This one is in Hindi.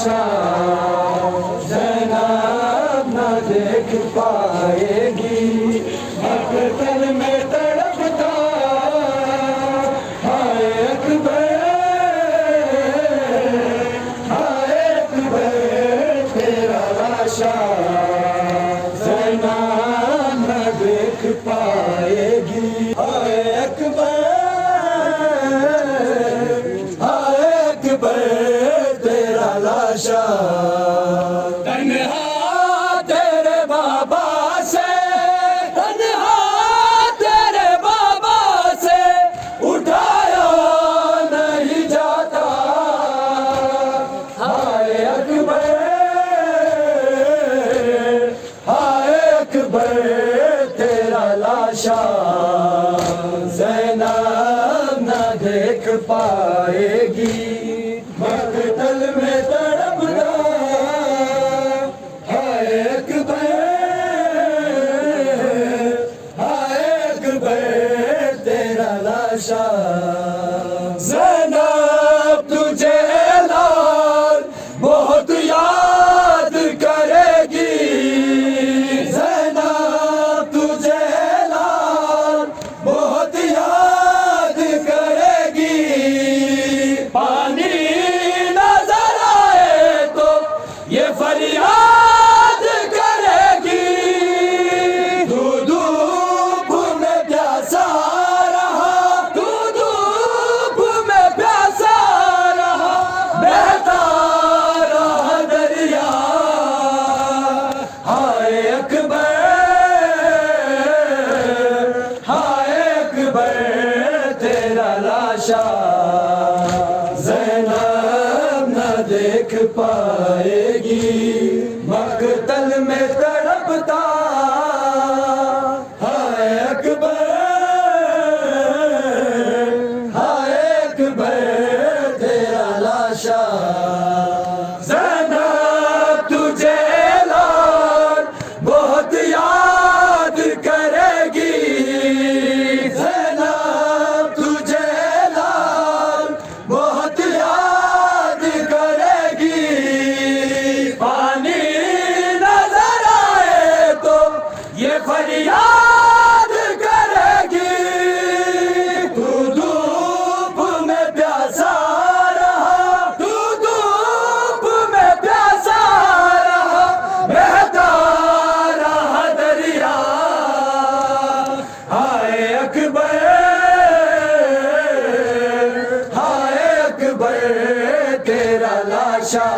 लाशा ज़ैनब न देख पाएगी, मक़तल में तड़पता हाय अकबर, हाय अकबर तेरा लाशा ज़ैनब न देख पाएगी। हाय अकबर, हाय अकबर तेरा लाशा तन्हा तेरे बाबा से, तन्हा तेरे बाबा से उठाया नहीं जाता। हाय अकबर, हाय अकबर तेरा लाशा ज़ैनब न देख पाएगी, मक़तल में तड़पता हाय अकबर, हाय अकबर तेरा लाशा। ज़ैनब तुझे लाल बहुत याद करेगी, ज़ैनब तुझे लाल बहुत याद करेगी। पानी नजर आए तो ये फरियाद करेगी, तू धूप में प्यासा रहा, तू धूप में प्यासा रहा, बहता रहा दरिया। हाय अकबर, हाय अकबर तेरा लाशा ज़ैनब न देख पाएगी, मक़तल में तड़पता हाय अकबर, हाय अकबर तेरा लाशा। ज़ैनब तुझे लाल बहुत याद करेगी, ज़ैनब तुझे लाल बहुत याद करेगी। पानी नजर आए तो ये फरियाद करेगी, तू धूप में प्यासा रहा, तू धूप में प्यासा रहा, बहता रहा दरिया। हाय अकबर, हाय अकबर तेरा लाशा